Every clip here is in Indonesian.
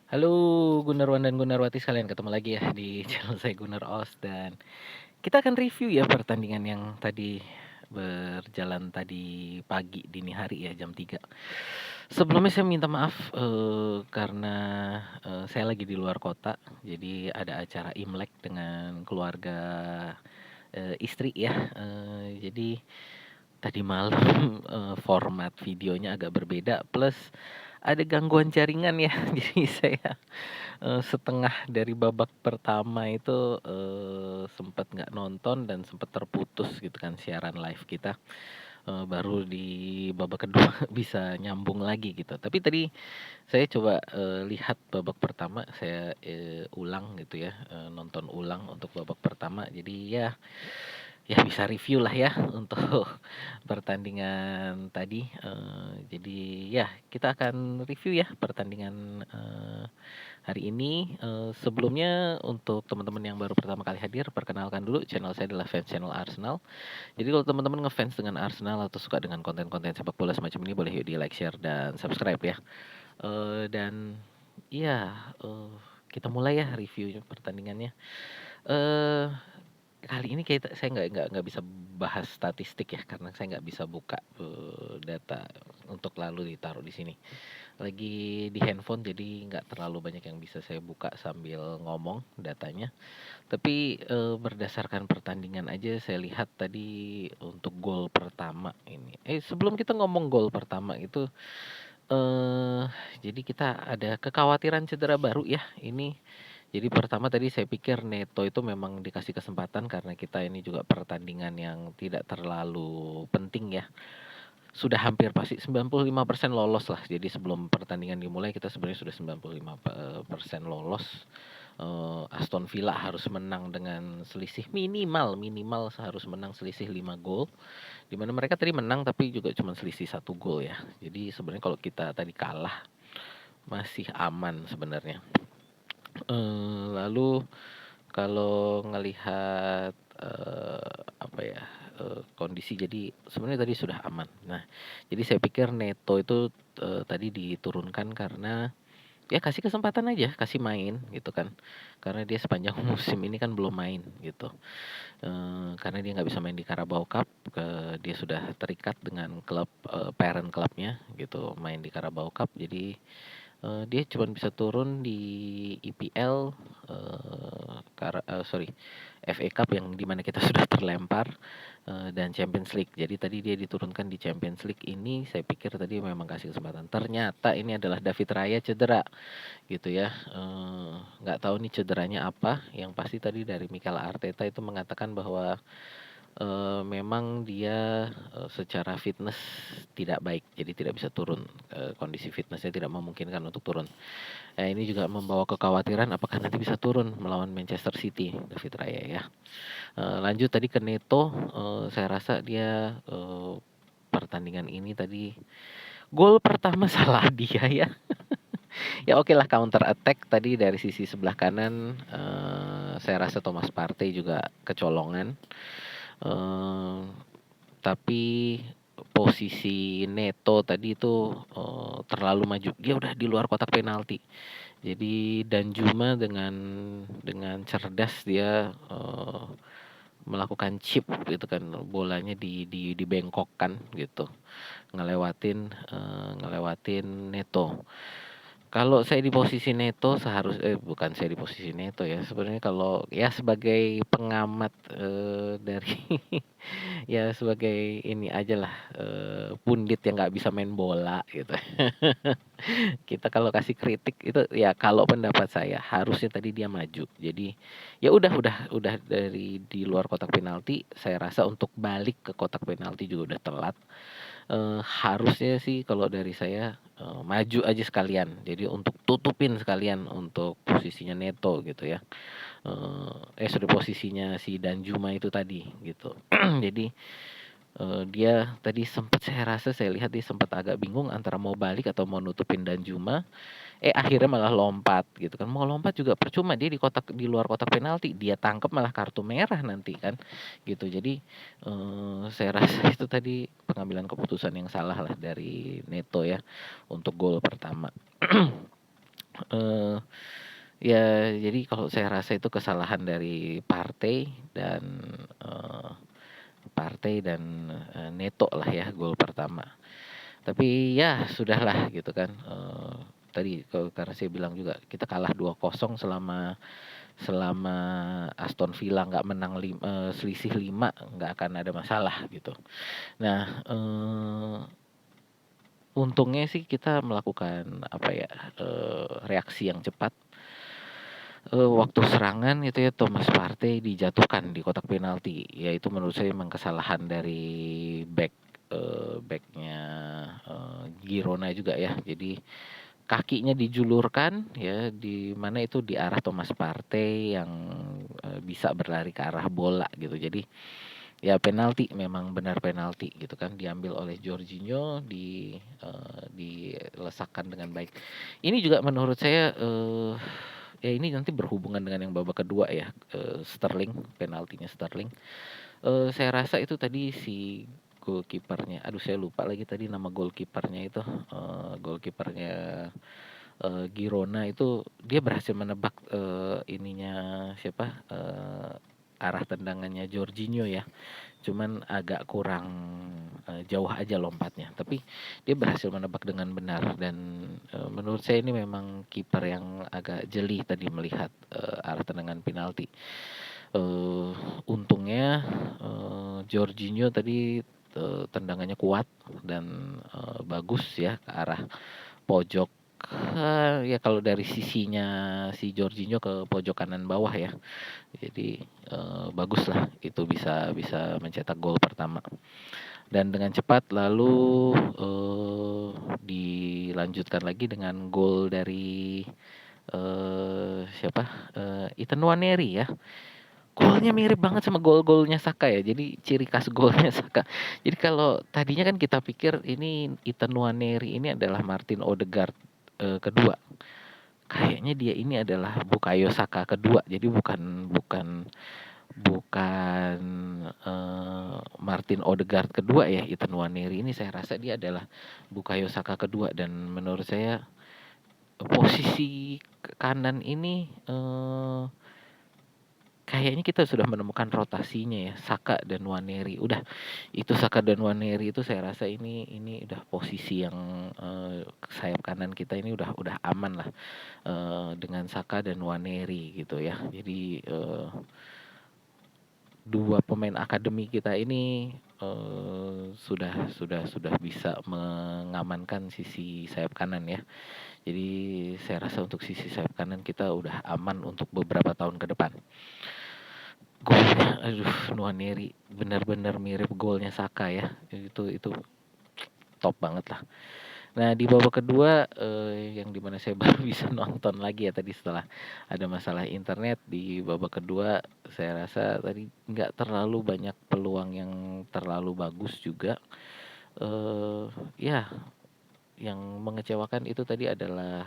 Halo Gunawan dan Gunarwati sekalian, ketemu lagi ya di channel saya Gunar Os, dan kita akan review ya pertandingan yang tadi berjalan tadi pagi dini hari ya jam 3. Sebelumnya saya minta maaf, karena, saya lagi di luar kota, jadi ada acara Imlek dengan keluarga, istri ya, jadi tadi malam, format videonya agak berbeda, plus ada gangguan jaringan ya. Jadi saya, setengah dari babak pertama itu, sempet nggak nonton dan sempet terputus gitu kan siaran live kita, baru di babak kedua bisa nyambung lagi gitu. Tapi tadi saya coba, lihat babak pertama, saya, ulang gitu ya, nonton ulang untuk babak pertama. Jadi ya bisa review lah ya untuk pertandingan tadi, jadi ya kita akan review ya pertandingan, hari ini. Sebelumnya untuk teman-teman yang baru pertama kali hadir, perkenalkan dulu channel saya adalah Fans Channel Arsenal. Jadi kalau teman-teman ngefans dengan Arsenal atau suka dengan konten-konten sepak bola semacam ini, boleh yuk di-like, share, dan subscribe ya. Dan iya, kita mulai ya review pertandingannya. Eee Kali ini saya nggak bisa bahas statistik ya, karena saya nggak bisa buka, data untuk lalu ditaruh di sini. Lagi di handphone, jadi nggak terlalu banyak yang bisa saya buka sambil ngomong datanya. Tapi, berdasarkan pertandingan aja saya lihat tadi untuk gol pertama ini, sebelum kita ngomong gol pertama itu, eee, jadi kita ada kekhawatiran cedera baru ya ini. Jadi pertama tadi saya pikir Neto itu memang dikasih kesempatan karena kita ini juga pertandingan yang tidak terlalu penting ya. Sudah hampir pasti 95% lolos lah. Jadi sebelum pertandingan dimulai kita sebenarnya sudah 95% lolos. Aston Villa harus menang dengan selisih minimal minimal harus menang selisih 5 gol. Di mana mereka tadi menang tapi juga cuma selisih 1 gol ya. Jadi sebenarnya kalau kita tadi kalah masih aman sebenarnya. Lalu kalau ngelihat, apa ya, kondisi, jadi sebenarnya tadi sudah aman. Nah, jadi saya pikir Neto itu, tadi diturunkan karena ya kasih kesempatan aja, kasih main gitu kan. Karena dia sepanjang musim ini kan belum main gitu. Karena dia nggak bisa main di Carabao Cup, dia sudah terikat dengan klub, parent klubnya gitu, main di Carabao Cup. Jadi dia cuman bisa turun di EPL, sorry, FA Cup yang di mana kita sudah terlempar, dan Champions League. Jadi tadi dia diturunkan di Champions League ini, saya pikir tadi memang kasih kesempatan. Ternyata ini adalah David Raya cedera gitu ya, nggak tahu nih cederanya apa, yang pasti tadi dari Mikel Arteta itu mengatakan bahwa memang dia, secara fitness tidak baik, jadi tidak bisa turun, kondisi fitness-nya tidak memungkinkan untuk turun. Ini juga membawa kekhawatiran apakah nanti bisa turun melawan Manchester City, David Raya ya. Lanjut tadi ke Neto, saya rasa dia, pertandingan ini tadi gol pertama salah dia ya. Ya oke lah, counter attack tadi dari sisi sebelah kanan, saya rasa Thomas Partey juga kecolongan. Eee, tapi posisi Neto tadi itu, terlalu maju, dia udah di luar kotak penalti. Jadi Danjuma dengan cerdas dia, melakukan chip gitu kan, bolanya dibengkokkan gitu, ngelewatin Neto. Kalau saya di posisi Neto bukan saya di posisi Neto ya, sebenarnya kalau ya sebagai pengamat, dari ya sebagai ini ajalah, pundit yang nggak bisa main bola gitu. Kita kalau kasih kritik itu ya kalau pendapat saya harusnya tadi dia maju. Jadi ya udah dari di luar kotak penalti, saya rasa untuk balik ke kotak penalti juga udah telat. Harusnya sih kalau dari saya, maju aja sekalian. Jadi untuk tutupin sekalian untuk posisinya Neto gitu ya. Sorry, posisinya si Danjuma itu tadi gitu. Jadi, dia tadi sempet, saya rasa saya lihat dia sempat agak bingung antara mau balik atau mau nutupin Danjuma, akhirnya malah lompat gitu kan. Mau lompat juga percuma, dia di luar kotak penalti, dia tangkep malah kartu merah nanti kan, gitu. Jadi, saya rasa itu tadi pengambilan keputusan yang salah lah dari Neto ya, untuk gol pertama. Eee, ya jadi kalau saya rasa itu kesalahan dari eee, Partai dan Neto lah ya gol pertama. Tapi ya sudahlah gitu kan, tadi karena saya bilang juga kita kalah 2-0 selama selama Aston Villa nggak menang selisih 5 nggak akan ada masalah gitu. Nah, untungnya sih kita melakukan apa ya, reaksi yang cepat. Waktu serangan itu ya Thomas Partey dijatuhkan di kotak penalti, ya itu menurut saya memang kesalahan dari back-nya, Girona juga ya. Jadi kakinya dijulurkan ya, di mana itu di arah Thomas Partey yang, bisa berlari ke arah bola gitu. Jadi ya penalti, memang benar penalti gitu kan, diambil oleh Jorginho, dilesakan dengan baik. Ini juga menurut saya, ya ini nanti berhubungan dengan yang babak kedua ya, Sterling, penaltinya Sterling. Saya rasa itu tadi si golkipernya, aduh saya lupa lagi tadi nama golkipernya itu, golkipernya, Girona itu dia berhasil menebak, ininya siapa, arah tendangannya Jorginho ya. Cuman agak kurang, jauh aja lompatnya, tapi dia berhasil menebak dengan benar dan, menurut saya ini memang kiper yang agak jeli tadi melihat, arah tendangan penalti. Eee, Untungnya, Jorginho tadi, tendangannya kuat dan, bagus ya ke arah pojok, ya kalau dari sisinya si Jorginho ke pojok kanan bawah ya. Jadi, baguslah itu bisa bisa mencetak gol pertama. Dan dengan cepat lalu, dilanjutkan lagi dengan gol dari, siapa, Ethan Nwaneri ya. Golnya mirip banget sama gol-golnya Saka ya, jadi ciri khas golnya Saka. Jadi kalau tadinya kan kita pikir ini Ethan Nwaneri ini adalah Martin Odegaard, kedua. Kayaknya dia ini adalah Bukayo Saka kedua, jadi bukan bukan bukan, Martin Odegaard kedua ya, Ethan Nwaneri ini saya rasa dia adalah Bukayo Saka kedua dan menurut saya posisi kanan ini, kayaknya kita sudah menemukan rotasinya ya, Saka dan Nwaneri. Udah, itu Saka dan Nwaneri itu saya rasa ini udah posisi yang, sayap kanan kita ini udah aman lah, dengan Saka dan Nwaneri gitu ya. Jadi, 2 pemain akademi kita ini, sudah bisa mengamankan sisi sayap kanan ya. Jadi saya rasa untuk sisi sayap kanan kita udah aman untuk beberapa tahun ke depan. Golnya, aduh Nwaneri benar-benar mirip golnya Saka ya, itu top banget lah. Nah di babak kedua, yang di mana saya baru bisa nonton lagi ya tadi setelah ada masalah internet, di babak kedua saya rasa tadi nggak terlalu banyak peluang yang terlalu bagus juga. Ya yang mengecewakan itu tadi adalah,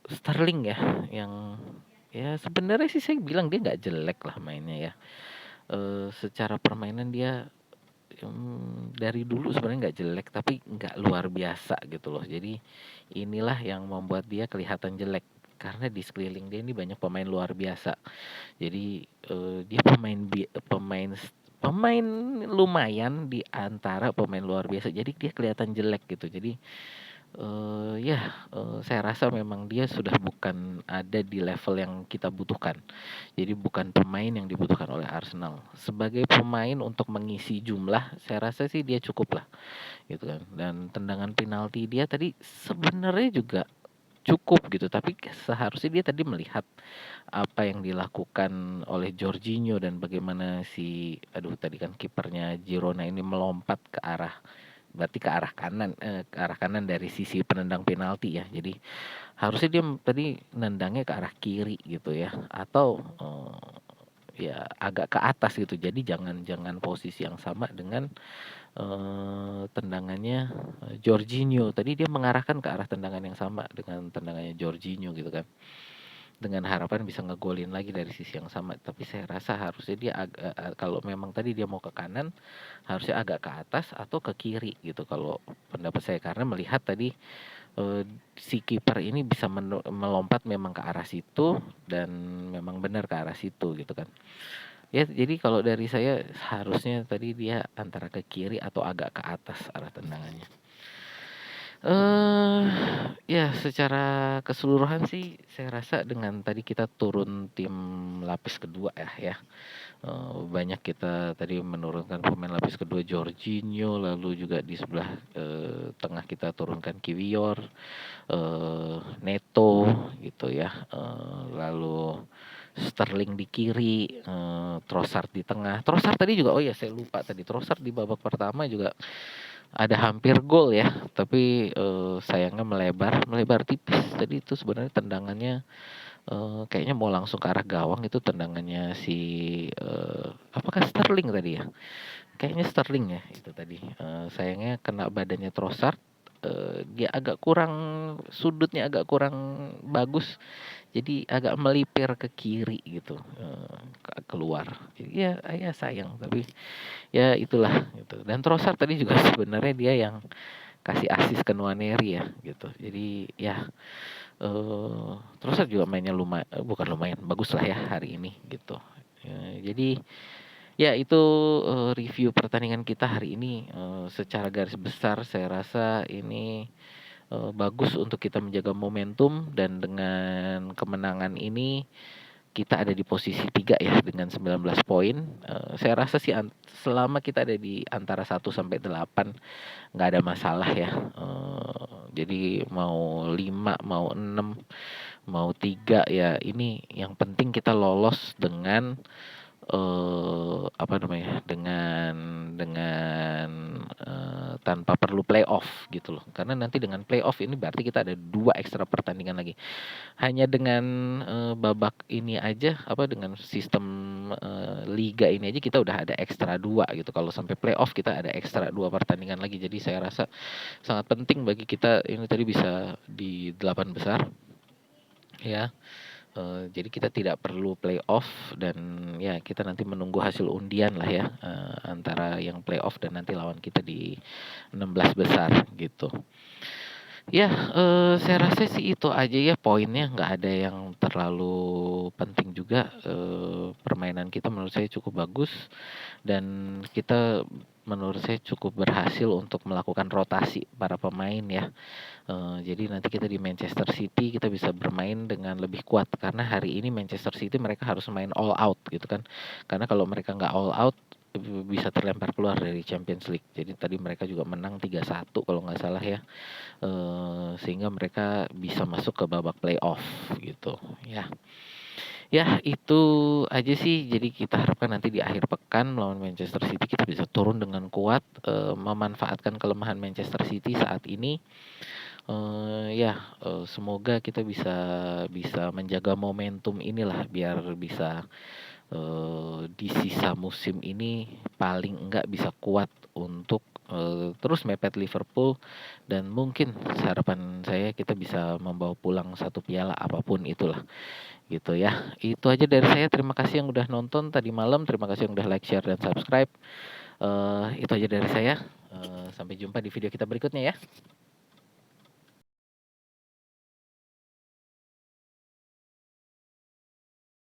Sterling ya, yang ya sebenarnya sih saya bilang dia nggak jelek lah mainnya ya. Secara permainan dia, dari dulu sebenarnya nggak jelek, tapi nggak luar biasa gitu loh. Jadi inilah yang membuat dia kelihatan jelek, karena di sekeliling dia ini banyak pemain luar biasa. Jadi, dia pemain lumayan di antara pemain luar biasa, jadi dia kelihatan jelek gitu. Jadi, ya, saya rasa memang dia sudah bukan ada di level yang kita butuhkan. Jadi bukan pemain yang dibutuhkan oleh Arsenal. Sebagai pemain untuk mengisi jumlah, saya rasa sih dia cukup lah, gitu kan. Dan tendangan penalti dia tadi sebenarnya juga cukup gitu, tapi seharusnya dia tadi melihat apa yang dilakukan oleh Jorginho dan bagaimana aduh tadi kan kipernya Girona ini melompat ke arah, berarti ke arah kanan dari sisi penendang penalti ya. Jadi harusnya dia tadi nendangnya ke arah kiri gitu ya, atau, ya agak ke atas gitu. Jadi jangan jangan posisi yang sama dengan, tendangannya, Jorginho. Tadi dia mengarahkan ke arah tendangan yang sama dengan tendangannya Jorginho gitu kan. dengan harapan bisa ngegolin lagi dari sisi yang sama. Tapi saya rasa harusnya dia kalau memang tadi dia mau ke kanan, harusnya agak ke atas atau ke kiri gitu kalau pendapat saya. Karena melihat tadi, eee, si kiper ini bisa melompat memang ke arah situ dan memang benar ke arah situ gitu kan. Ya jadi kalau dari saya harusnya tadi dia antara ke kiri atau agak ke atas arah tendangannya. eh ya secara keseluruhan sih saya rasa dengan tadi kita turun tim lapis kedua ya, banyak kita tadi menurunkan pemain lapis kedua Jorginho, lalu juga di sebelah, tengah kita turunkan Kiwior, Neto gitu ya, lalu Sterling di kiri, Trossard di tengah. Trossard tadi juga, oh ya saya lupa tadi, Trossard di babak pertama juga ada hampir gol ya, tapi, sayangnya melebar tipis. Tadi itu sebenarnya tendangannya, kayaknya mau langsung ke arah gawang, itu tendangannya si, apakah Sterling tadi ya? Kayaknya Sterling ya itu tadi, sayangnya kena badannya Trossard, dia agak kurang, sudutnya agak kurang bagus, jadi agak melipir ke kiri gitu, keluar. Jadi ya sayang, tapi ya itulah gitu. Dan Trossard tadi juga sebenarnya dia yang kasih asis ke Nwaneri ya gitu. Jadi ya, Trossard juga mainnya bukan lumayan, bagus lah ya hari ini gitu. Jadi ya itu, review pertandingan kita hari ini, secara garis besar saya rasa ini, bagus untuk kita menjaga momentum dan dengan kemenangan ini kita ada di posisi 3 ya dengan 19 poin. Saya rasa sih selama kita ada di antara 1 sampai 8 nggak ada masalah ya, jadi mau 5 mau 6 mau 3 ya ini yang penting kita lolos dengan, apa namanya, dengan, tanpa perlu playoff gitu loh. Karena nanti dengan playoff ini berarti kita ada 2 ekstra pertandingan lagi. Hanya dengan, babak ini aja, apa, dengan sistem, liga ini aja kita udah ada ekstra 2 gitu. Kalau sampai playoff kita ada ekstra 2 pertandingan lagi. Jadi saya rasa sangat penting bagi kita ini tadi bisa di 8 besar ya. Jadi kita tidak perlu playoff dan ya kita nanti menunggu hasil undian lah ya, antara yang playoff dan nanti lawan kita di 16 besar gitu. Ya, saya rasa sih itu aja ya poinnya, nggak ada yang terlalu penting juga, permainan kita menurut saya cukup bagus dan kita menurut saya cukup berhasil untuk melakukan rotasi para pemain ya. Jadi nanti kita di Manchester City kita bisa bermain dengan lebih kuat karena hari ini Manchester City mereka harus main all out gitu kan. Karena kalau mereka nggak all out, bisa terlempar keluar dari Champions League. Jadi tadi mereka juga menang 3-1 kalau nggak salah ya. Sehingga mereka bisa masuk ke babak playoff gitu ya. Ya itu aja sih, jadi kita harapkan nanti di akhir pekan melawan Manchester City kita bisa turun dengan kuat, memanfaatkan kelemahan Manchester City saat ini, ya, semoga kita bisa bisa menjaga momentum inilah biar bisa, di sisa musim ini paling enggak bisa kuat untuk, terus mepet Liverpool dan mungkin harapan saya kita bisa membawa pulang 1 piala apapun itulah, gitu ya. Itu aja dari saya, terima kasih yang udah nonton tadi malam, terima kasih yang udah like, share, dan subscribe. Itu aja dari saya, sampai jumpa di video kita berikutnya ya.